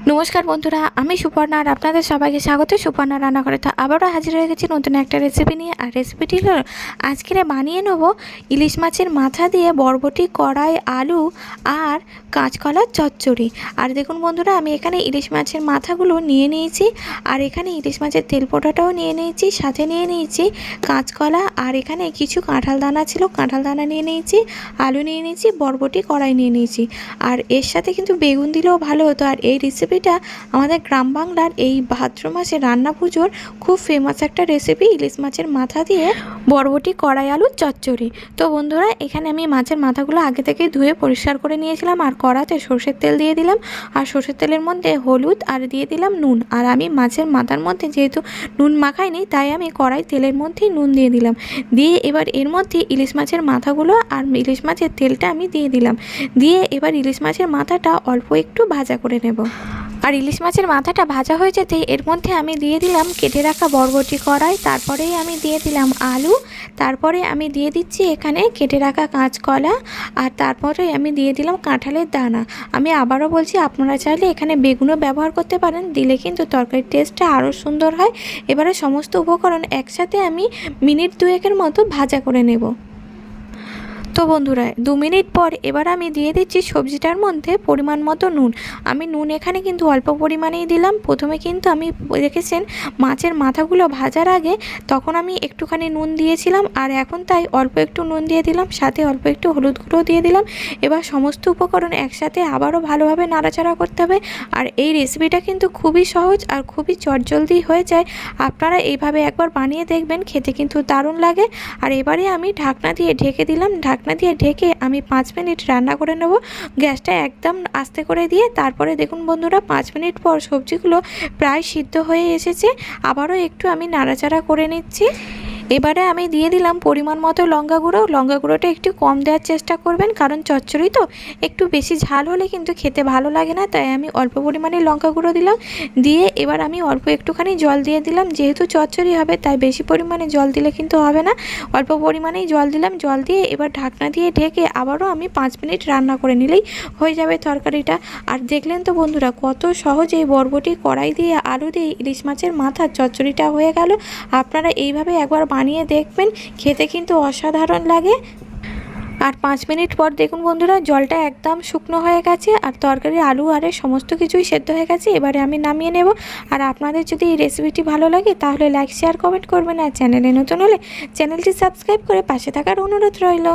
নমস্কার বন্ধুরা, আমি সুপর্ণা আর আপনাদের সবাইকে স্বাগত সুপর্ণা রান্নাঘরে। তো আবারও হাজির হয়ে গেছি নতুন একটা রেসিপি নিয়ে। আর রেসিপিটি হলো আজকে বানিয়ে নেব ইলিশ মাছের মাথা দিয়ে বরবটি, কড়াই, আলু আর কাঁচকলার চচ্চড়ি। আর দেখুন বন্ধুরা, আমি এখানে ইলিশ মাছের মাথাগুলো নিয়ে নিয়েছি, আর এখানে ইলিশ মাছের তেল পোড়াটাও নিয়ে নিয়েছি, সাথে নিয়ে নিয়েছি কাঁচকলা, আর এখানে কিছু কাঁঠাল দানা ছিল, কাঁঠাল দানা নিয়ে নিয়েছি, আলু নিয়ে নিয়েছি, বরবটি, কড়াই নিয়ে নিয়েছি। আর এর সাথে কিন্তু বেগুন দিলেও ভালো হতো। আর এই রেসিপিটা আমাদের গ্রাম বাংলার এই ভাদ্র মাসে রান্না পুজোর খুব ফেমাস একটা রেসিপি, ইলিশ মাছের মাথা দিয়ে বরবটি, কড়াই, আলুর চচ্চড়ি। তো বন্ধুরা, এখানে আমি মাছের মাথাগুলো আগে থেকে ধুয়ে পরিষ্কার করে নিয়েছিলাম, আর কড়াতে সর্ষের তেল দিয়ে দিলাম, আর সর্ষের তেলের মধ্যে হলুদ আর দিয়ে দিলাম নুন। আর আমি মাছের মাথার মধ্যে যেহেতু নুন মাখাইনি, তাই আমি কড়াই তেলের মধ্যেই নুন দিয়ে দিলাম। দিয়ে এবার এর মধ্যে ইলিশ মাছের মাথাগুলো আর ইলিশ মাছের তেলটা আমি দিয়ে দিলাম। দিয়ে এবার ইলিশ মাছের মাথাটা অল্প একটু ভাজা করে নেব। আর ইলিশ মাছের মাথাটা ভাজা হয়ে যেতে এর মধ্যে আমি দিয়ে দিলাম কেটে রাখা বরবটি, কড়াই, তারপরেই আমি দিয়ে দিলাম আলু, তারপরে আমি দিয়ে দিচ্ছি এখানে কেটে রাখা কাঁচকলা, আর তারপরে আমি দিয়ে দিলাম কাঁঠালের দানা। আমি আবারও বলছি, আপনারা চাইলে এখানে বেগুনও ব্যবহার করতে পারেন, দিলে কিন্তু তরকারির টেস্টটা আরও সুন্দর হয়। এবারে সমস্ত উপকরণ একসাথে আমি মিনিট দুয়েকের মতো ভাজা করে নেব। তো বন্ধুরা, 2 মিনিট পর এবার আমি দিয়ে দিচ্ছি সবজিটার মধ্যে পরিমাণ মতো নুন। আমি নুন এখানে কিন্তু অল্প পরিমাণেই দিলাম। প্রথমে কিন্তু আমি দেখেছেন মাছের মাথাগুলো ভাজার আগে তখন আমি একটুখানি নুন দিয়েছিলাম, আর এখন তাই অল্প একটু নুন দিয়ে দিলাম, সাথে অল্প একটু হলুদ গুঁড়ো দিয়ে দিলাম। এবার সমস্ত উপকরণ একসাথে আবারও ভালোভাবে নাড়াচাড়া করতে হবে। আর এই রেসিপিটা কিন্তু খুবই সহজ আর খুবই চটজলদি হয়ে যায়। আপনারা এইভাবে একবার বানিয়ে দেখবেন, খেতে কিন্তু দারুণ লাগে। আর এবারে আমি ঢাকনা দিয়ে ঢেকে দিলাম। ঢাকনা দিয়ে ঢেকে আমি 5 মিনিট রান্না করে নেব, গ্যাসটা একদম আস্তে করে দিয়ে। তারপরে দেখুন বন্ধুরা, 5 মিনিট পর সবজিগুলো প্রায় সিদ্ধ হয়ে এসেছে। আবারও একটু আমি নাড়াচাড়া করে নিচ্ছি। এবারে আমি দিয়ে দিলাম পরিমাণ মতো লঙ্কা গুঁড়ো। লঙ্কা গুঁড়োটা একটু কম দেওয়ার চেষ্টা করবেন, কারণ চচ্চড়ি তো একটু বেশি ঝাল হলে কিন্তু খেতে ভালো লাগে না, তাই আমি অল্প পরিমাণে লঙ্কা গুঁড়ো দিলাম। দিয়ে এবার আমি অল্প একটুখানি জল দিয়ে দিলাম, যেহেতু চচ্চড়ি হবে তাই বেশি পরিমাণে জল দিলে কিন্তু হবে না, অল্প পরিমাণেই জল দিলাম। জল দিয়ে এবার ঢাকনা দিয়ে ঢেকে আবারও আমি 5 মিনিট রান্না করে নিলেই হয়ে যাবে তরকারিটা। আর দেখলেন তো বন্ধুরা, কত সহজেই বরবটি, কড়াই দিয়ে আলু দিয়ে ইলিশ মাছের মাথার চচ্চড়িটা হয়ে গেল। আপনারা এইভাবে একবার বানিয়ে দেখবেন, খেতে কিন্তু অসাধারণ লাগে। আর 5 মিনিট পর দেখুন বন্ধুরা, জলটা একদম শুকনো হয়ে গেছে, আর তরকারি, আলু আর সমস্ত কিছুই সেদ্ধ হয়ে গেছে। এবারে আমি নামিয়ে নেব। আর আপনাদের যদি এই রেসিপিটি ভালো লাগে তাহলে লাইক, শেয়ার, কমেন্ট করবেন। আর চ্যানেলে নতুন হলে চ্যানেলটি সাবস্ক্রাইব করে পাশে থাকার অনুরোধ রইল।